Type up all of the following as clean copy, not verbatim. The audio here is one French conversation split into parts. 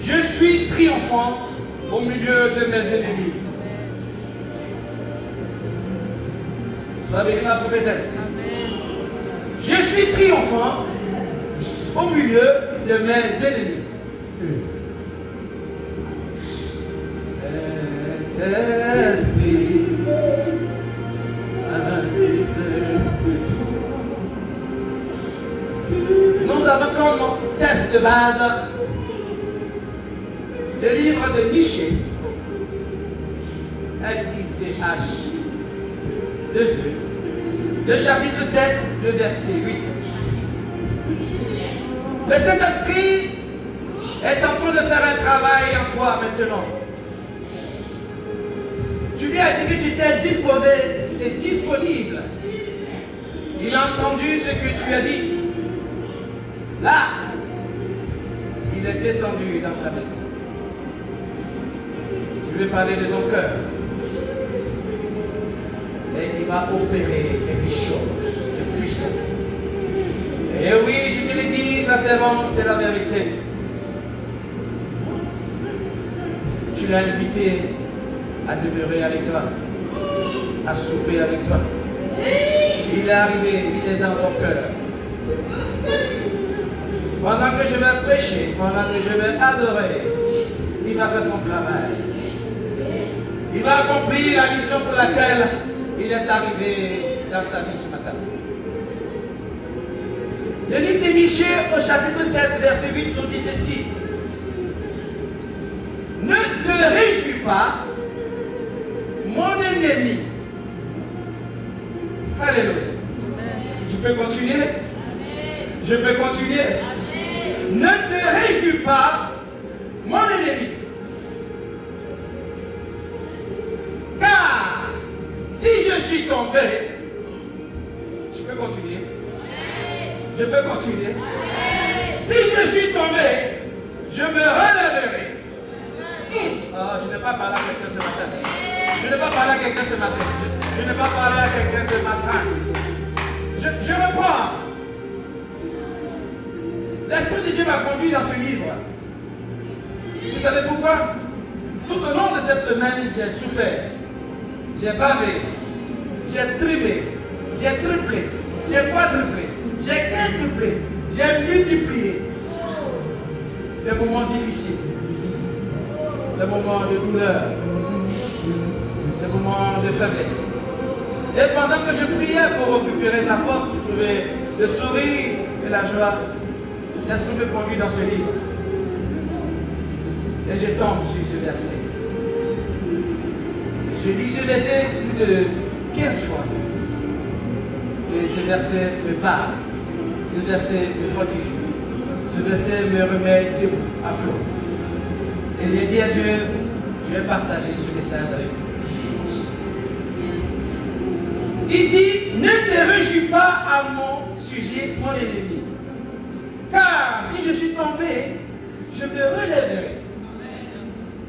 Je suis triomphant au milieu de mes ennemis. Sois béni ma prophétesse. Je suis triomphant au milieu de mes ennemis. Saint-Esprit, manifeste tout. Nous avons comme test de base le livre de Michée, M-I-C-H, le chapitre 7, le verset 8. Le Saint-Esprit est en train de faire un travail en toi maintenant. Tu lui as dit que tu étais disposé et disponible. Il a entendu ce que tu as dit. Là, il est descendu dans ta maison. Je vais parler de ton cœur. Et il va opérer quelque chose de puissant. Et oui, je te l'ai dit, ma servante, c'est la vérité. Tu l'as invité à demeurer avec toi, à souper avec toi. Il est arrivé, il est dans ton cœur. Pendant que je vais prêcher, pendant que je vais adorer, il va faire son travail. Il va accomplir la mission pour laquelle il est arrivé dans ta vie ce matin. Le livre de Michée au chapitre 7, verset 8 nous dit ceci. Ne te réjouis pas, mon ennemi. Alléluia. Je peux continuer? Je peux continuer? Ne te réjouis pas, mon ennemi. Car si je suis tombé, je peux continuer? Je peux continuer? Si je suis tombé, je me relèverai. Je n'ai pas parlé à quelqu'un ce matin. Je n'ai pas parlé à quelqu'un ce matin. Je n'ai pas parlé à quelqu'un ce matin. Je reprends. L'Esprit de Dieu m'a conduit dans ce livre. Vous savez pourquoi? Tout au long de cette semaine, j'ai souffert. J'ai bavé. J'ai trimé. J'ai triplé. J'ai quadruplé. J'ai quintuplé. J'ai multiplié. Des moments difficiles. Des moments de douleur. Des moments de faiblesse. Et pendant que je priais pour récupérer la force, pour trouver le sourire et la joie, l'Esprit me conduit dans ce livre. Et je tombe sur ce verset. Je lis ce verset plus de 15 fois. Et ce verset me parle. Ce verset me fortifie. Ce verset me remet debout, à flot. Et j'ai dit à Dieu, je vais partager ce message avec vous. Il dit, ne te réjouis pas à mon sujet, mon ennemi. Car si je suis tombé, je me relèverai.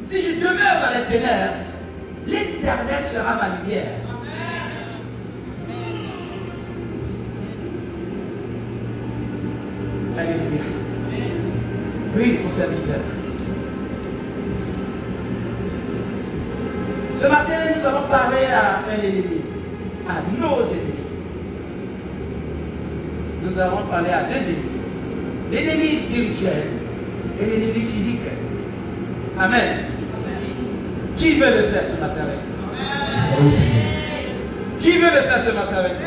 Si je demeure dans les ténèbres, l'Éternel sera ma lumière. Alléluia. Oui, mon serviteur. Ce matin, nous avons parlé à un ennemi, à nos ennemis. Nous avons parlé à deux ennemis. L'ennemi spirituel et l'ennemi physique. Amen. Qui veut le faire ce matin avec nous? Qui veut le faire ce matin avec nous?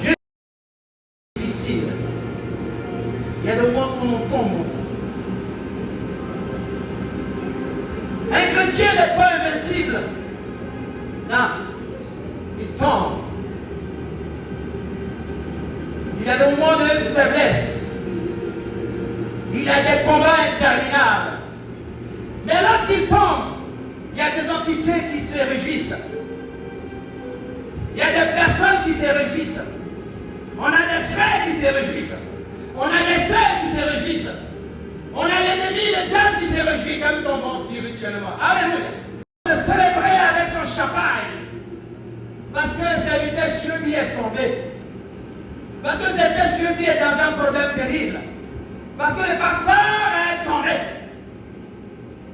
Dieu est difficile. Il y a des moments où on tombe. Un chrétien n'est pas invincible. Non. Il tombe. Il y a des moments de faiblesse. Il y a des combats interminables. Mais lorsqu'il tombe, il y a des entités qui se réjouissent. Il y a des personnes qui se réjouissent. On a des frères qui se réjouissent. On a des sœurs qui se réjouissent. On a l'ennemi, le diable qui se réjouit quand nous tombons spirituellement. Alléluia. De célébrer avec son champagne. Parce que le serviteur chez lui est tombé. Parce que cet essieu qui est dans un problème terrible. Parce que le pasteur est tombé.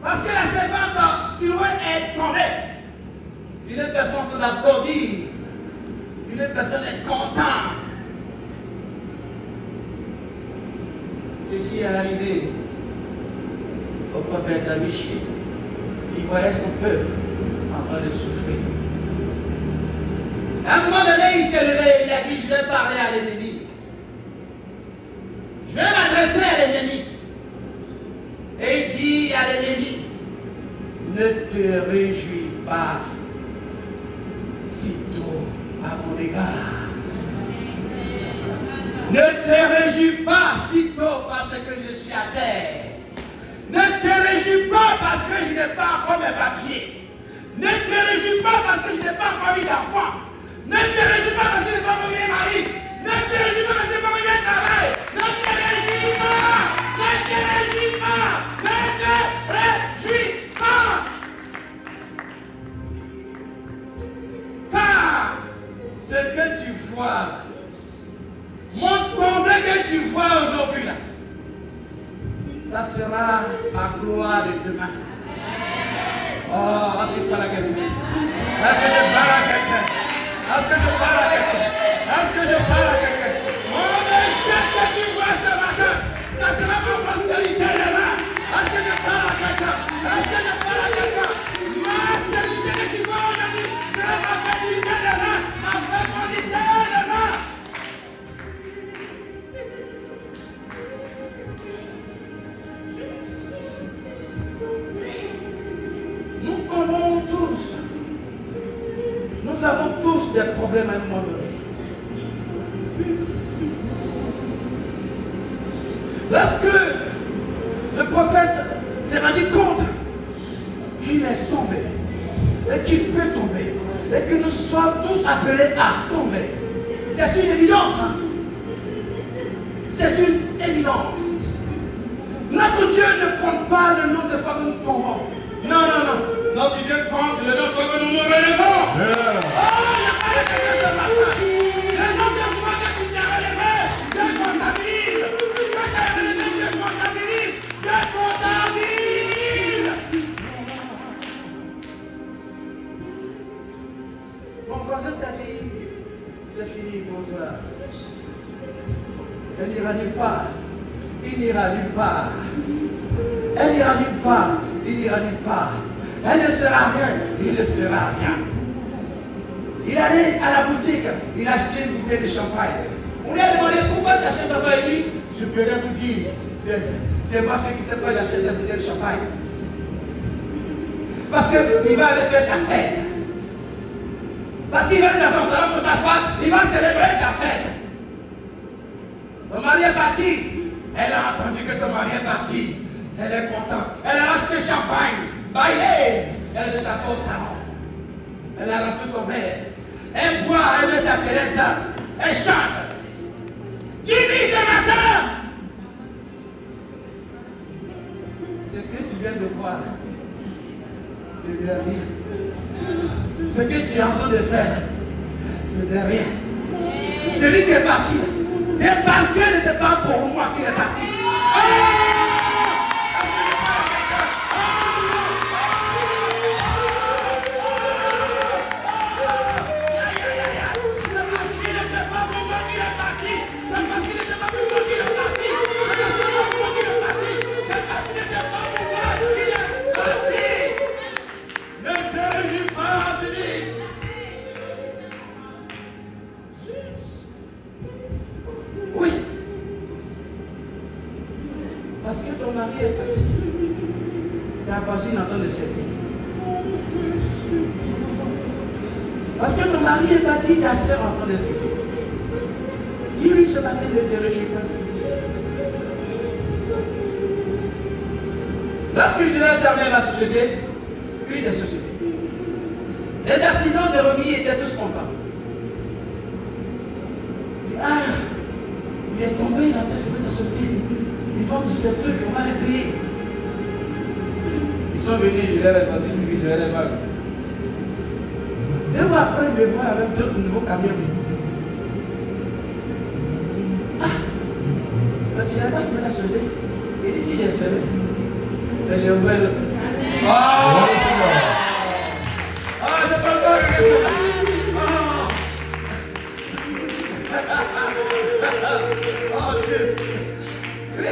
Parce que la servante Siloué est tombée. Une personne en train d'applaudir. Une personne est contente. Ceci est arrivé au prophète Amichi, qui voyait son peuple en train de souffrir. À un moment donné, il s'est levé, il a dit, je vais parler à l'ennemi. Je vais m'adresser à l'ennemi. Et il dit à l'ennemi, ne te réjouis pas sitôt à mon égard. Ne te réjouis pas sitôt parce que je suis à terre. Ne te réjouis pas parce que je n'ai pas encore mes papiers. Ne te réjouis pas parce que je n'ai pas encore mis d'enfant. Ne te réjouis pas parce que je n'ai pas encore mis un mari. Ne te réjouis pas parce que je n'ai pas encore mis un travail. Ne te réjouis pas. Ne te réjouis pas. Ne te réjouis pas. Car ce que tu vois, mon comblé que tu vois aujourd'hui là, ça sera ma gloire de demain. Oh, est-ce que je parle à quelqu'un? Est-ce que je parle à quelqu'un? Est-ce que je parle à quelqu'un? Est-ce que je parle à quelqu'un? Oh, mais chef que tu vois ce matin, ça sera ma prospérité demain. Est-ce que je parle à quelqu'un? Est-ce que je parle à quelqu'un? Ma stabilité que tu vois aujourd'hui sera ma fertilité demain. Ma fécondité demain. Nous tombons tous. Nous avons tous des problèmes à un moment donné. Lorsque le prophète s'est rendu compte qu'il est tombé, et qu'il peut tomber, et que nous sommes tous appelés à tomber, c'est une évidence. Hein? C'est une évidence. Notre Dieu ne compte pas le nombre de fois que nous tombons. Non, non, non. Notre Dieu compte le nombre de fois que nous nous relevons. Oh, il n'y a pas de quelqu'un ce matin. Le nombre de fois que tu t'es relevé, Dieu comptabilise. Tu peux te relever, Dieu comptabilise. Dieu comptabilise. Ton voisin t'a dit, c'est fini pour toi. Elle n'ira nulle part. Il n'ira nulle part. Elle n'ira nulle part. Il n'ira nulle part. Elle ne sera rien. Il ne sera rien. Il allait à la boutique. Il a acheté une bouteille de champagne. On lui a demandé pourquoi tu achètes champagne. Il dit, je peux rien vous dire. C'est moi celui qui sait pas acheter cette bouteille de champagne. Parce qu'il va aller faire ta fête. Parce qu'il va aller dans son salon pour s'asseoir. Il va célébrer ta fête. Ton mari est parti. Elle a entendu que ton mari est parti. Elle est contente. Elle a acheté champagne. Bailaise. Elle veut s'asseoir au salon. Elle a rempli son verre. Elle boit, elle met sa Teresa. Elle chante. Dis-lui ce matin. Ce que tu viens de voir, c'est de rien. Ce que tu es en train de faire, c'est de rien. Celui qui est parti, c'est parce qu'elle n'était pas pour moi qu'il est parti. Ta voisine est en train de fêter. Parce que ton mari est parti, ta soeur est en train de fêter. Dis-lui ce matin ne te réjouis pas. Lorsque je devais fermer ma société, une des sociétés, les artisans de remis étaient tous contents. Ils disent, ah, il est tombé, il a fait sa société. Ils vendent tous ces trucs, on va les payer. Ils sont venus, je les ai vendus, je les ai vendus. 2 mois après, ils me voient avec 2 nouveaux camions. Tu n'as pas fermé la chose. Il dit si j'ai fermé, mais j'ai ouvert l'autre. Ah, c'est pas grave, c'est ça. Oh Dieu. Oui,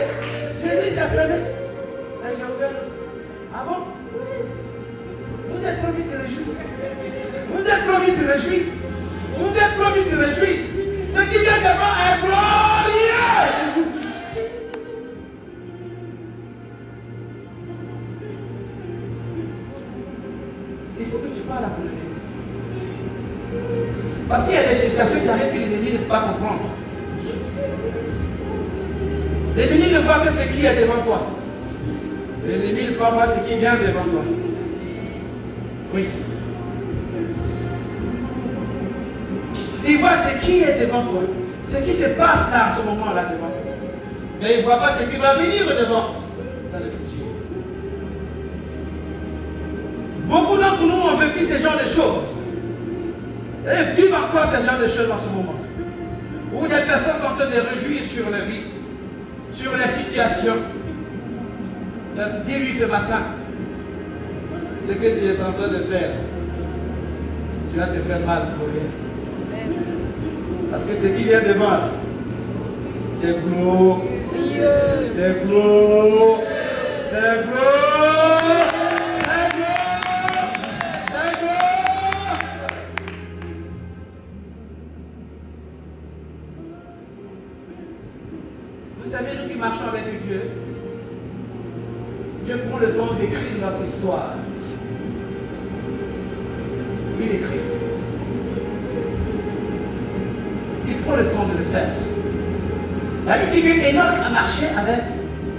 j'ai dit j'ai fermé, mais j'ai ouvert l'autre. Ah bon? Vous êtes trop vite réjouis. Vous êtes trop vite réjouis. Vous êtes trop vite réjouis. Ce qui vient devant est glorieux. Il faut que tu parles à ton ennemi. Parce qu'il y a des situations qui arrivent que l'ennemi ne peut pas comprendre. L'ennemi ne voit que ce qui est devant toi. L'ennemi ne peut pas voir ce qui vient devant toi. Oui. Il voit ce qui est devant toi. Ce qui se passe là, à ce moment-là devant toi. Mais il ne voit pas ce qui va venir devant dans le futur. Beaucoup d'entre nous ont vécu ce genre de choses. Et vivent encore ce genre de choses en ce moment. Où des personnes sont en train de réjouir sur la vie, sur la situation. Dis-lui ce matin, ce que tu es en train de faire, tu vas te faire mal pour rien. Parce que ce qui vient devant, c'est glou, c'est glou, c'est glou, c'est glou, c'est glou. Vous savez, nous qui marchons avec Dieu, Dieu prend le temps d'écrire notre histoire. Il écrit. Il prend le temps de le faire. La Bible dit qu'Enoch a marché avec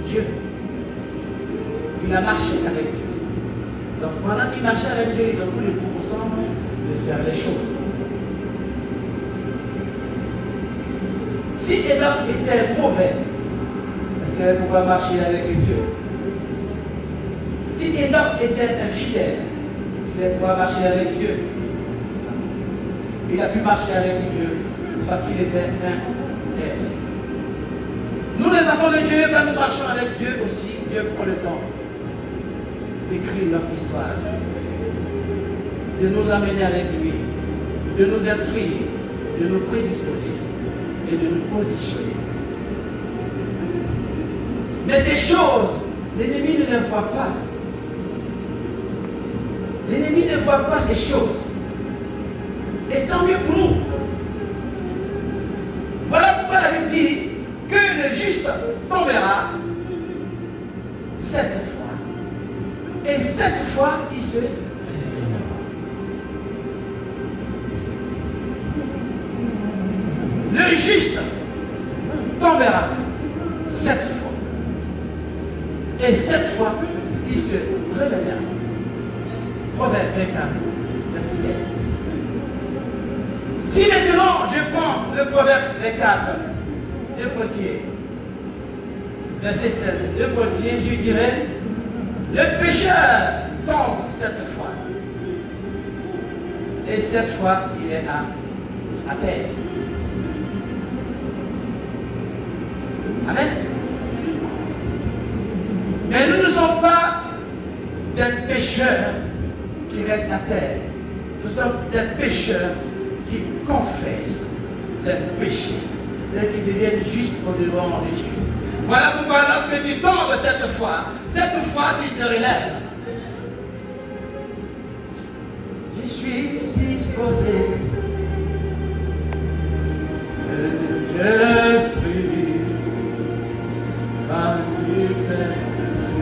Dieu. Il a marché avec Dieu. Donc pendant qu'il marchait avec Dieu, ils ont pris le temps ensemble de faire les choses. Si Enoch était mauvais, est-ce qu'il allait pouvoir marcher avec Dieu? Si Enoch était infidèle, est-ce qu'il allait pouvoir marcher avec Dieu? Il a pu marcher avec Dieu parce qu'il était intègre. Nous, les enfants de Dieu, quand nous marchons avec Dieu aussi, Dieu prend le temps d'écrire notre histoire, de nous amener avec lui, de nous instruire, de nous prédisposer et de nous positionner. Mais ces choses, l'ennemi ne les voit pas. L'ennemi ne voit pas ces choses. Et tant mieux pour nous. Voilà pourquoi la Bible dit que le juste tombera 7 fois. Et 7 fois, il se... Le juste tombera 7 fois. Et 7 fois, il se relèvera. Proverbe 24, verset 7. Si maintenant je prends le proverbe 24, le côtier, verset 16, le côtier, je dirais, le pécheur tombe 7 fois. Et 7 fois, il est à terre. Amen. Mais nous ne sommes pas des pécheurs qui restent à terre. Nous sommes des pécheurs qui confessent les péchés et qui deviennent justes au devant de Dieu. Voilà pourquoi lorsque tu tombes 7 fois tu te relèves. Je suis disposé. L'esprit manifeste.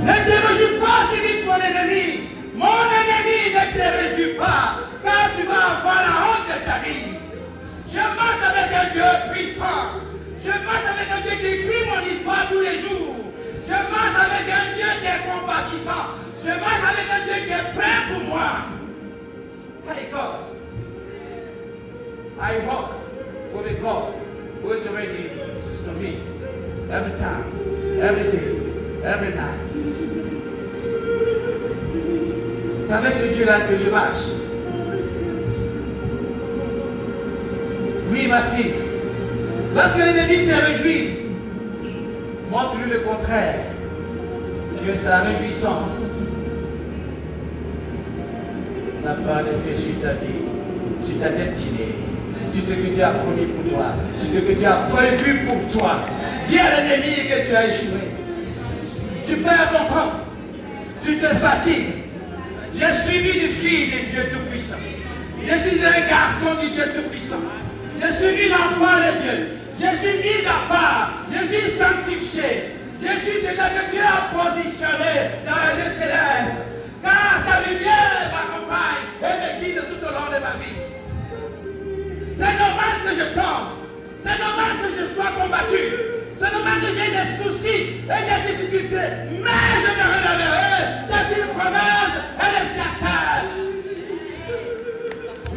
Ne te réjouis pas, c'est dit mon ennemi. Mon ennemi, ne te réjouis pas, car tu vas avoir la honte de ta vie. Je marche avec un Dieu puissant. Je marche avec un Dieu qui écrit mon histoire tous les jours. Je marche avec un Dieu qui est compatissant. Je marche avec un Dieu qui est prêt pour moi. Hey God, I walk with a God who is ready to me every time, every day, every night. C'est avec ce Dieu-là que je marche. Oui, ma fille. Lorsque l'ennemi s'est réjoui, Montre-lui le contraire. Que sa réjouissance n'a pas d'effet sur ta vie, sur ta destinée, sur ce que Dieu a promis pour toi, sur ce que Dieu a prévu pour toi. Dis à l'ennemi que tu as échoué. Tu perds ton temps. Tu te fatigues. Je suis une fille de Dieu Tout-Puissant. Je suis un garçon du Dieu Tout-Puissant. Je suis une enfant de Dieu. Je suis mise à part. Je suis sanctifié. Je suis celui que Dieu a positionné dans la vie céleste. Car sa lumière m'accompagne et me guide tout au long de ma vie. C'est normal que je tombe. C'est normal que je sois combattu. C'est normal que j'ai des soucis et des difficultés. Mais je me relèverai. C'est une promesse. Elle est certaine.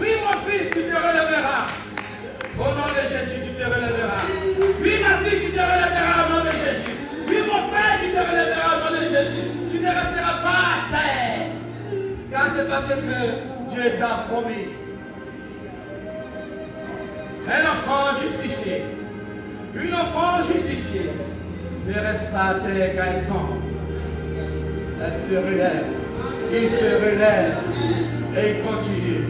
Oui, mon fils, tu te relèveras. Au nom de Jésus, tu te relèveras. Oui, ma fille, tu te relèveras au nom de Jésus. Oui, mon frère, tu te relèveras au nom de Jésus. Tu ne resteras pas à terre. Car c'est parce que Dieu t'a promis. Un enfant justifié. Une enfant justifiée ne reste pas à terre quand elle tombe. Elle se relève. Il se relève. Et il continue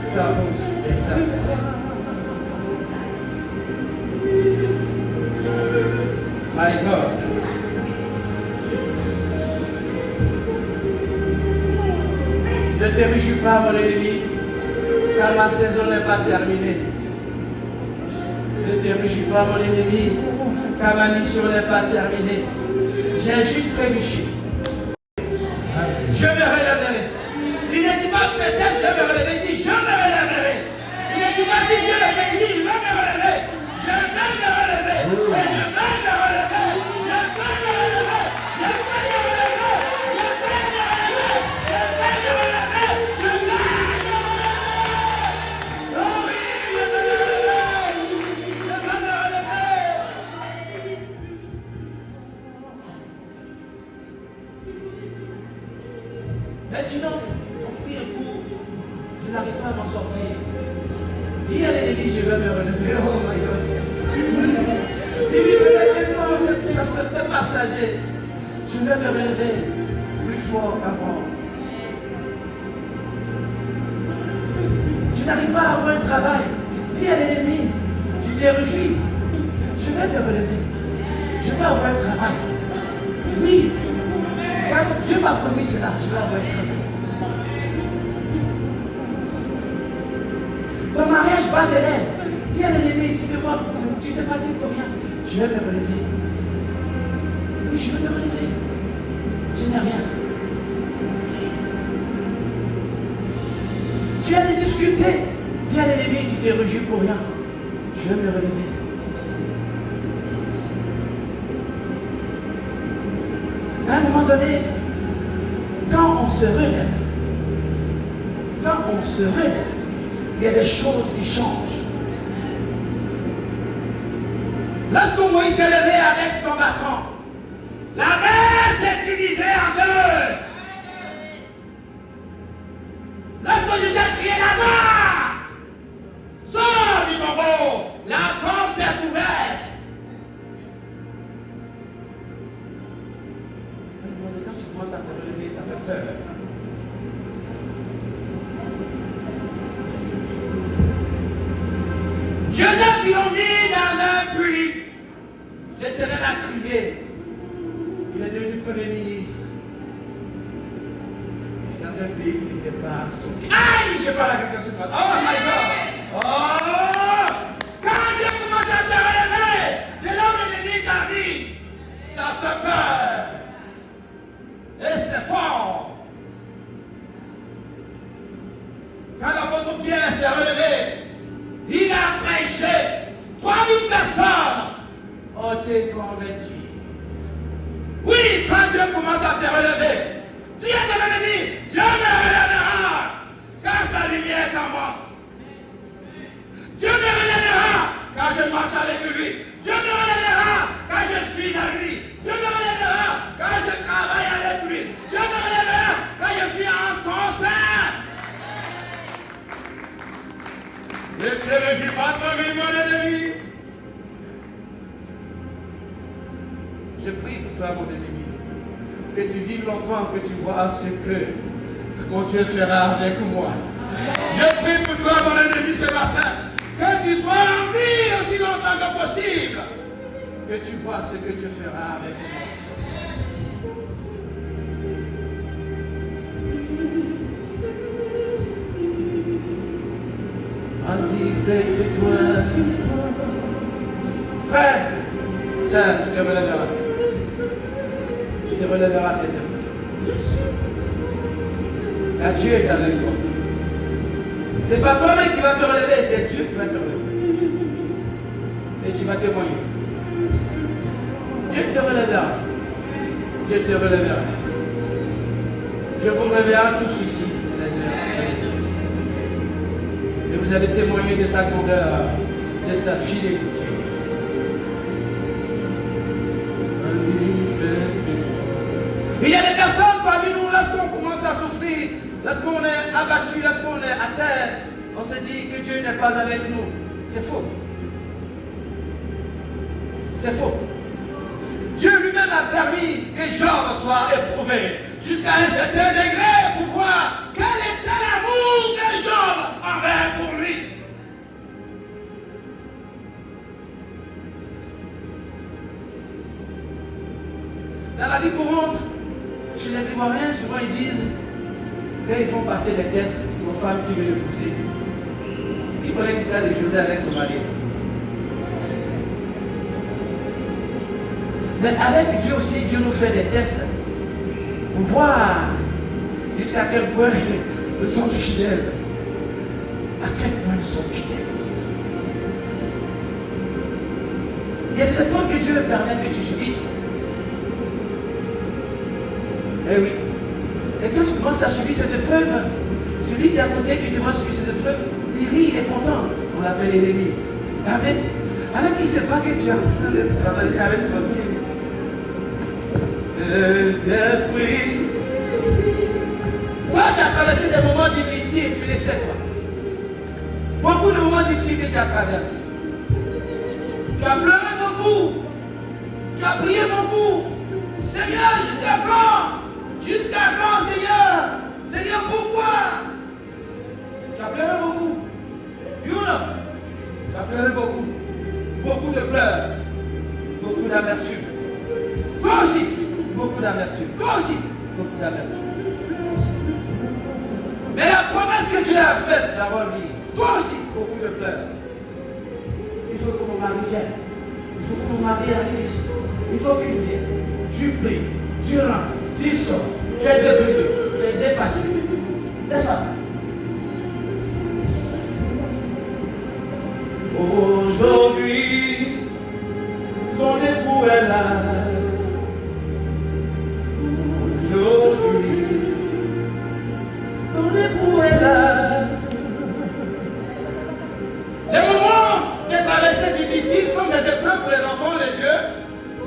sa route et sa voie. My God. Ne te réjouis pas, mon ennemi, car ma saison n'est pas terminée. Ne te réjouis pas, mon ennemi, car ma mission n'est pas terminée. J'ai juste trébuché. Je me relèverai. Il ne dit pas peut-être je me relèverai, il dit je me relèverai. Il ne dit pas si Dieu le fait, il dit je vais me relever. Je vais me relever. Et je vais me relever. Je vais me relever. Je vais me relever. Je vais me relever. Je vais me relever. Je vais me relever. Oh oui, je vais me relever. Je vais me relever. Mais sinon, on prie un coup. Je n'arrive pas à m'en sortir. Dis à l'ennemi, je vais me relever. Oh my God. Dis-lui, c'est passager. Je vais me relever plus fort qu'avant. Tu n'arrives pas à avoir un travail. Dis à l'ennemi, tu t'es réjoui. Je vais me relever. Je vais avoir un travail. Oui. Parce que Dieu m'a promis cela. Je vais avoir un travail. Ton mariage bat de l'aile. Dis à l'ennemi, tu te fatigues pour rien. Je vais me relever. Oui, je vais me relever. Je n'ai rien. Tu as des difficultés. Dis à l'ennemi, tu t'es réjoui pour rien. Je vais me relever. À un moment donné, quand on se relève, il y a des choses qui changent. Lorsque Moïse s'est levé avec son bâton, la mer s'est divisée en deux. Lorsque Jésus a crié Lazare, sors du tombeau, la porte s'est ouverte. Quand tu commences à te relever, ça fait peur. Joseph, ils l'ont mis dans un puits. L'Éternel a crié. Il est devenu Premier ministre. Dans un pays qui n'était pas sauvé. Aïe, je parle à quelqu'un ce matin. Oh my God. Oh! Quand Dieu commence à te relever, de là où l'ennemi t'a mis, ça fait peur. Et c'est fort. Quand l'apôtre Pierre s'est relevé, il a prêché. 3000 personnes ont été converties. Oui, quand Dieu commence à te relever, dis à ton ennemi, Dieu me relèvera, car sa lumière est en moi. Dieu me relèvera, car je marche avec lui. Dieu me relèvera, car je suis à lui. Dieu me relèvera, car je travaille avec lui. Dieu me relèvera, car je suis en son sein. Ne te réjouis pas trop vite, mon ennemi. Je prie pour toi, mon ennemi. Que tu vives longtemps, que tu vois ce que mon Dieu fera avec moi. Je prie pour toi, mon ennemi, ce matin. Que tu sois en vie aussi longtemps que possible. Que tu vois ce que Dieu fera avec moi. Manifeste-toi. Frère, sœur, tu te relèveras. Tu te relèveras cette heure. Car Dieu est avec toi. C'est pas toi-même qui va te relever, c'est Dieu qui va te relever. Et tu vas témoigner. Dieu te relèvera. Dieu te relèvera. Je vous réveillerai tous ici, les uns et les autres. Et vous allez témoigner de sa grandeur, de sa fidélité. Il y a des personnes parmi nous, lorsqu'on commence à souffrir, lorsqu'on est abattu, lorsqu'on est à terre, on se dit que Dieu n'est pas avec nous. C'est faux. C'est faux. Dieu lui-même a permis que Job soit éprouvé jusqu'à un certain degré pour voir quel était l'amour que Job avait pour lui. Dans la vie courante, chez les Ivoiriens, souvent ils disent qu'ils font passer des tests aux femmes qui veulent épouser. Qui connaît l'histoire de José avec son mari? Mais avec Dieu aussi, Dieu nous fait des tests pour voir jusqu'à quel point nous sommes fidèles. À quel point nous sommes fidèles. Il y a des épreuves que Dieu permet que tu subisses. Eh oui. Et quand tu commences à subir ces épreuves, celui qui est à côté qui demande à subir ces épreuves, il rit, il est content. On l'appelle l'ennemi. Amen. Alors qu'il ne sait pas que tu as besoin de travailler avec ton Dieu. Saint-Esprit. Toi, tu as traversé des moments difficiles, tu les sais, toi. Beaucoup de moments difficiles que tu as traversés. Tu as pleuré beaucoup. Tu as prié beaucoup. Seigneur, jusqu'à quand? Jusqu'à quand, Seigneur? Seigneur, pourquoi? Tu as pleuré beaucoup. Yuna, tu as pleuré beaucoup. Beaucoup de pleurs. Beaucoup d'amertume. Toi aussi, beaucoup d'amertume. Toi aussi, beaucoup d'amertume. Mais la promesse que Dieu a faite, d'abord dit, toi aussi, beaucoup de pleurs. Il faut que mon mari vienne. Il faut que mon mari arrive ici. Il faut qu'il vienne. Tu pries, tu rentres, tu sors. Tu es débridé, tu es dépassé. N'est-ce pas? Aujourd'hui, ton époux est là. Aujourd'hui, ton époux est là. Les moments de traversée difficiles sont des épreuves pour les enfants de Dieu.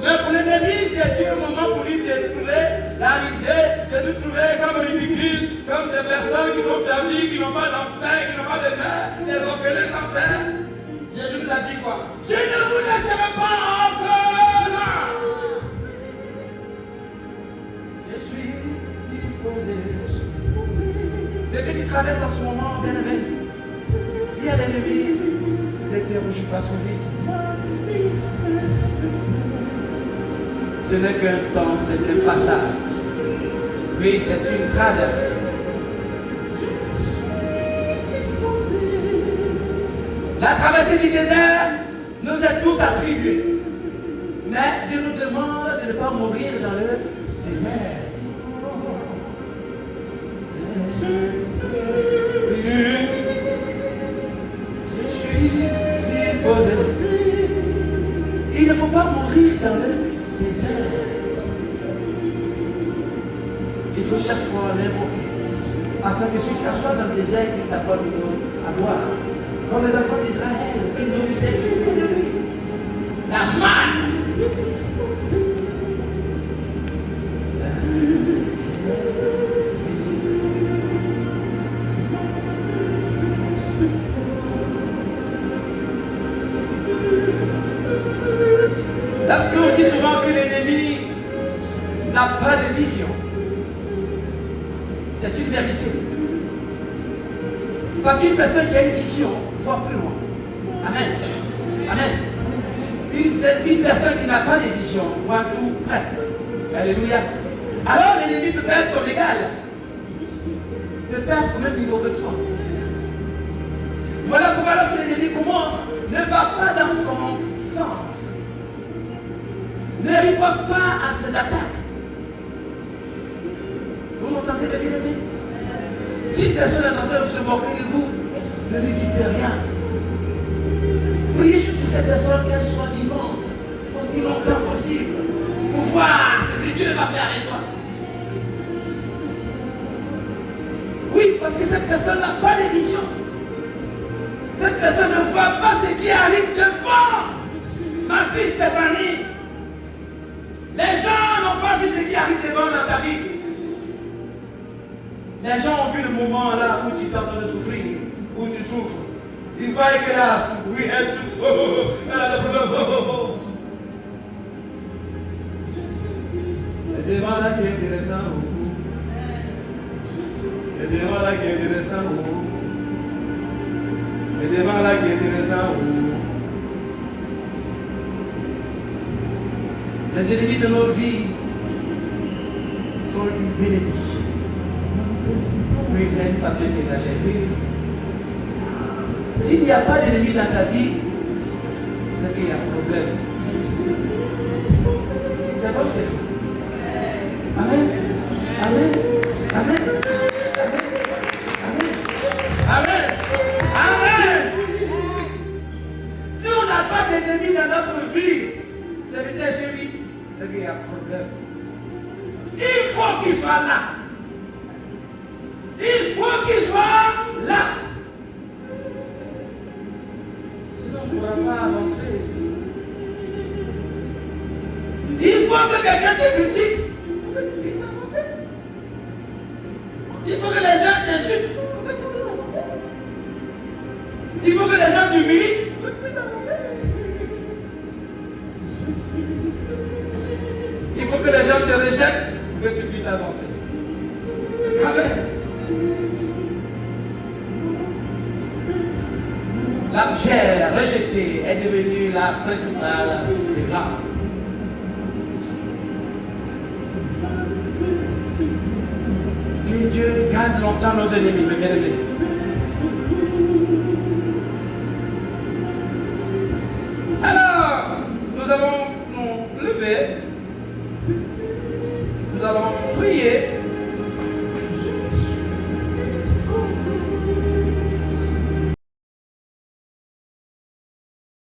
Mais pour l'ennemi, c'est un moment pour lui de trouver la risée, de nous trouver comme ridicules, comme des personnes qui sont perdues, qui n'ont pas d'enfants, qui n'ont pas de mère, des orphelins sans père. Jésus nous a dit quoi? Je ne vous laisserai pas orphelins. Je suis disposé. Ce que tu traverses en ce moment, bien-aimé, dis à l'ennemi, ne te rouge pas trop vite. Ce n'est qu'un temps, c'est un passage. Oui, c'est une traversée. La traversée du désert nous est tous attribuée. Mais Dieu nous demande de ne pas mourir dans le désert. Je suis disposé. Il ne faut pas mourir dans le désert. Il faut chaque fois l'invoquer. Afin que si tu assois dans le désert, il t'apporte une eau à boire. Comme les enfants d'Israël, qui nourrissaient le jour de nuit. La manne. Lorsqu'on dit souvent que l'ennemi n'a pas de vision. C'est une vérité. Parce qu'une personne qui a une vision voit plus loin. Amen. Amen. Une personne qui n'a pas de vision voit tout près. Alléluia. Alors l'ennemi peut être ton égal. Peut être au même niveau que toi. Voilà pourquoi lorsque l'ennemi commence, ne va pas dans son sens. Ne riposte pas à ses attaques. Vous m'entendez, bien aimé? Si une personne est en train de se moquer de vous, ne lui dites rien. Priez juste pour cette personne qu'elle soit vivante aussi longtemps possible pour voir ce que Dieu va faire avec toi. Oui, parce que cette personne n'a pas de vision. Cette personne ne voit pas ce qui arrive devant. Ma fille Stéphanie, les gens n'ont pas vu ce qui arrive devant dans ta vie. Les gens ont vu le moment là où tu es en train de souffrir, où tu souffres. Ils voient que là, oui, elle souffre, elle a le problème. C'est devant là qui est intéressant. C'est devant là qui est intéressant. C'est devant là qui est intéressant. Les ennemis de nos vies sont une bénédiction. Oui, peut-être parce que tu exagères. Oui. S'il n'y a pas d'ennemi dans ta vie, c'est qu'il y a un problème. C'est comme c'est. Amen. Amen. Amen. Amen. Amen. Amen. Si on n'a pas d'ennemi dans notre vie, c'est peut-être celui, c'est qu'il y a un problème. Il faut qu'il soit là. Il faut qu'il soit là. Sinon, on ne pourra pas avancer. Il faut que quelqu'un te critique pour que tu puisses avancer. Il faut que les gens t'insultent pour que tu puisses avancer. Il faut que les gens t'humilient pour que tu puisses avancer. Il faut que les gens te rejettent pour que tu puisses avancer. Amen. La pierre rejetée est devenue la principale exemple. Que Dieu garde longtemps nos ennemis, mes bien-aimés. Alors, nous allons nous lever. Nous allons prier.